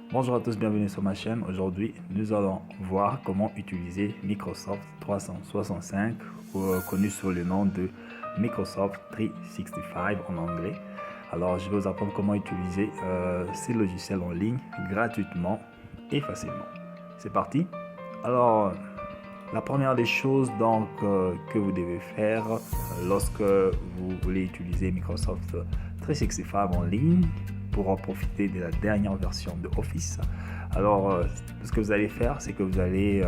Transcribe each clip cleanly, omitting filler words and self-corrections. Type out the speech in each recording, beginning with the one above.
Bonjour à tous, bienvenue sur ma chaîne. Aujourd'hui, nous allons voir comment utiliser Microsoft 365, connu sous le nom de Microsoft 365 en anglais. Alors, je vais vous apprendre comment utiliser ces logiciels en ligne gratuitement et facilement. C'est parti. Alors, la première des choses donc que vous devez faire lorsque vous voulez utiliser Microsoft 365 en ligne pour en profiter de la dernière version de Office. Alors, ce que vous allez faire, c'est que vous allez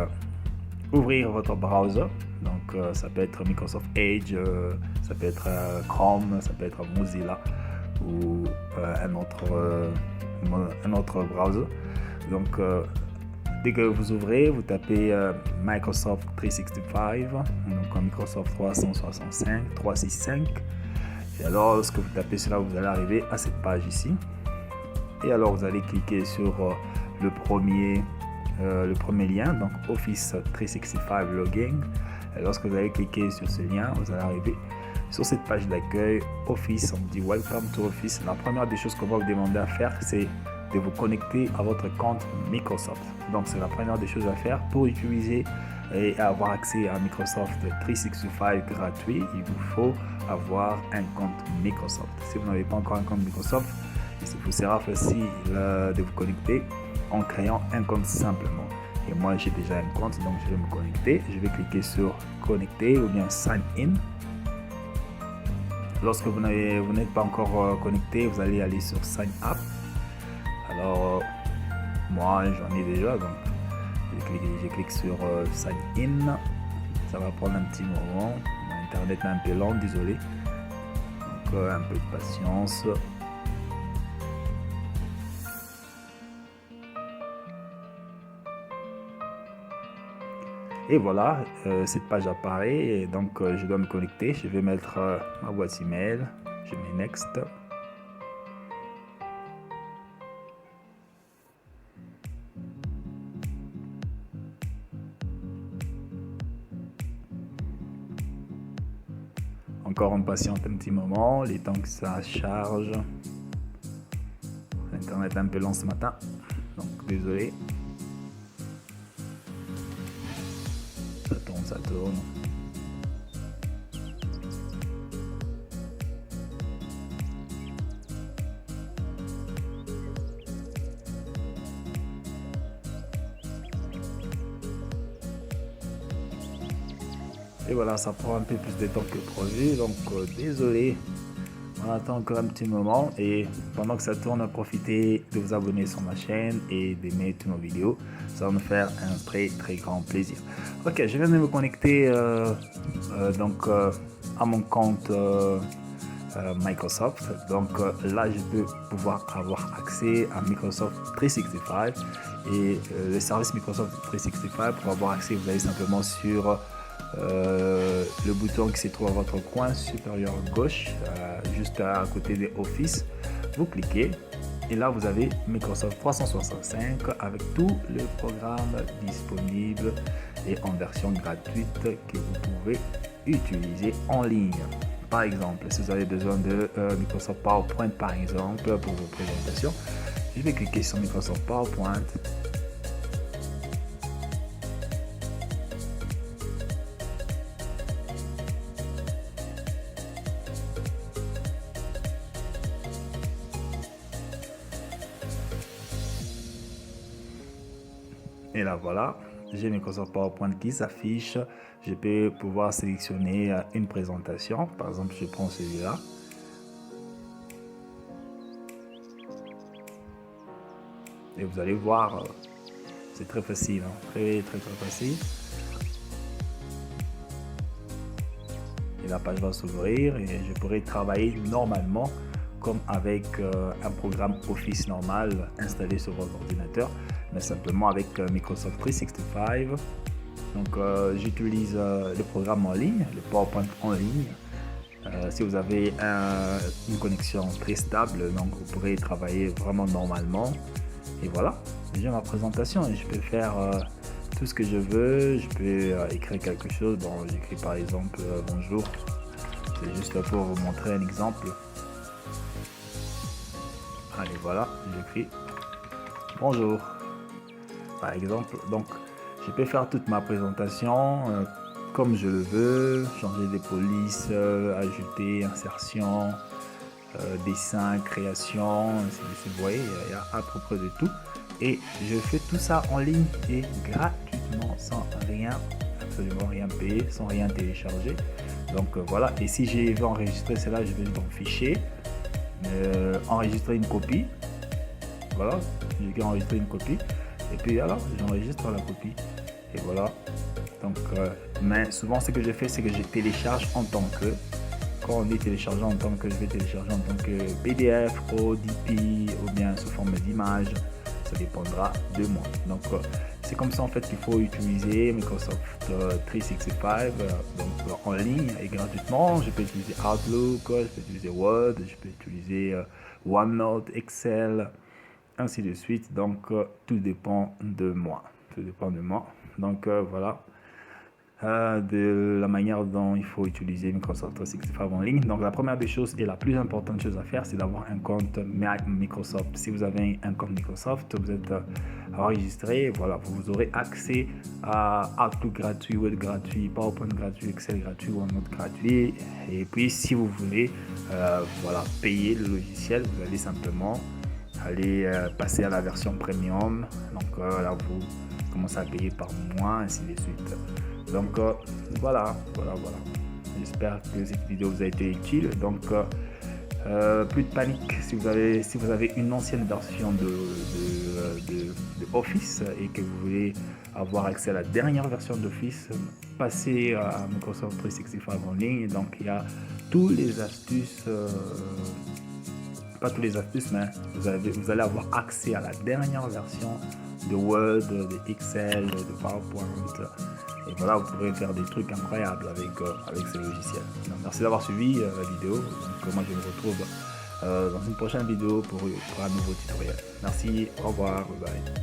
ouvrir votre browser. Donc, ça peut être Microsoft Edge, ça peut être Chrome, ça peut être Mozilla ou un autre browser. Donc, dès que vous ouvrez, vous tapez Microsoft 365, donc Microsoft 365, 365. Et alors, lorsque vous tapez cela, vous allez arriver à cette page ici. Et alors, vous allez cliquer sur le premier lien, donc Office 365 Login. Et lorsque vous allez cliquer sur ce lien, vous allez arriver sur cette page d'accueil Office. On dit Welcome to Office. La première des choses qu'on va vous demander à faire, c'est de vous connecter à votre compte Microsoft. Donc, c'est la première des choses à faire pour utiliser et avoir accès à Microsoft 365 gratuit. Il vous faut avoir un compte Microsoft. Si vous n'avez pas encore un compte Microsoft, il vous sera facile de vous connecter en créant un compte simplement. Et moi, j'ai déjà un compte, donc je vais me connecter. Je vais cliquer sur connecter ou bien sign in. Lorsque vous n'êtes pas encore connecté, vous allez aller sur sign up. Alors, moi, j'en ai déjà, donc je clique sur sign in. Ça va prendre un petit moment. Mon internet est un peu lent, désolé. Donc, un peu de patience. Et voilà, cette page apparaît et donc je dois me connecter. Je vais mettre ma boîte email. Je mets next. Encore on patiente un petit moment, les temps que ça charge. L'internet est un peu lent ce matin, donc désolé. Ça tourne. Et voilà, ça prend un peu plus de temps que prévu, donc désolé. On attend encore un petit moment et pendant que ça tourne, profitez de vous abonner sur ma chaîne et d'aimer toutes nos vidéos. Ça va me faire un très grand plaisir. Ok, je viens de me connecter à mon compte Microsoft. Donc là, je peux pouvoir avoir accès à Microsoft 365 et le service Microsoft 365. Pour avoir accès, vous allez simplement sur le bouton qui se trouve à votre coin supérieur gauche, juste à côté de Office. Vous cliquez et là vous avez Microsoft 365 avec tous les programmes disponibles et en version gratuite que vous pouvez utiliser en ligne. Par exemple, si vous avez besoin de Microsoft PowerPoint par exemple pour vos présentations, je vais cliquer sur Microsoft PowerPoint. Et là voilà, j'ai Microsoft PowerPoint qui s'affiche. Je peux pouvoir sélectionner une présentation. Par exemple, je prends celui-là. Et vous allez voir, c'est très facile, hein? Très facile. Et la page va s'ouvrir et je pourrai travailler normalement comme avec un programme Office normal installé sur votre ordinateur, mais simplement avec Microsoft 365. Donc j'utilise le programme en ligne, le PowerPoint en ligne. Si vous avez une connexion très stable, donc vous pourrez travailler vraiment normalement. Et voilà, j'ai ma présentation et je peux faire tout ce que je veux. Je peux écrire quelque chose. Bon, j'écris par exemple bonjour. C'est juste pour vous montrer un exemple. Allez, voilà, j'écris Bonjour. Par exemple, donc je peux faire toute ma présentation comme je le veux, changer des polices, ajouter, insertion, dessin, création, ainsi de suite. Vous voyez, il y a à peu près de tout. Et je fais tout ça en ligne et gratuitement, sans rien, absolument rien payer, sans rien télécharger. Donc voilà, et si je veux enregistrer cela, je vais dans Fichier, enregistrer une copie. Voilà, je vais enregistrer une copie. Et puis alors, j'enregistre la copie. Et voilà. Donc, mais souvent, ce que je fais, c'est que je télécharge en tant que. Quand on dit télécharger en tant que, je vais télécharger en tant que PDF, ODP ou bien sous forme d'image. Ça dépendra de moi. Donc, c'est comme ça en fait qu'il faut utiliser Microsoft 365 donc, en ligne et gratuitement. Je peux utiliser Outlook, je peux utiliser Word, je peux utiliser OneNote, Excel, ainsi de suite. Donc, tout dépend de moi. Tout dépend de moi. Donc, voilà. De la manière dont il faut utiliser Microsoft 365 en ligne. Donc la première des choses et la plus importante chose à faire, c'est d'avoir un compte Microsoft. Si vous avez un compte Microsoft, vous êtes enregistré, voilà, vous aurez accès à Outlook gratuit, Word gratuit, PowerPoint gratuit, Excel gratuit, OneNote gratuit. Et puis si vous voulez voilà, payer le logiciel, vous allez simplement aller passer à la version premium. Donc là, vous commencez à payer par mois, ainsi de suite. Donc voilà. J'espère que cette vidéo vous a été utile. Donc plus de panique si vous avez une ancienne version de Office et que vous voulez avoir accès à la dernière version d'Office, passez à Microsoft 365 en ligne. Donc il y a tous les astuces, pas tous les astuces, mais vous allez avoir accès à la dernière version de Word, de Excel, de PowerPoint. Et voilà, vous pourrez faire des trucs incroyables avec ces logiciels. Donc, merci d'avoir suivi la vidéo. Donc, moi, je vous retrouve dans une prochaine vidéo pour un nouveau tutoriel. Merci, au revoir, bye bye.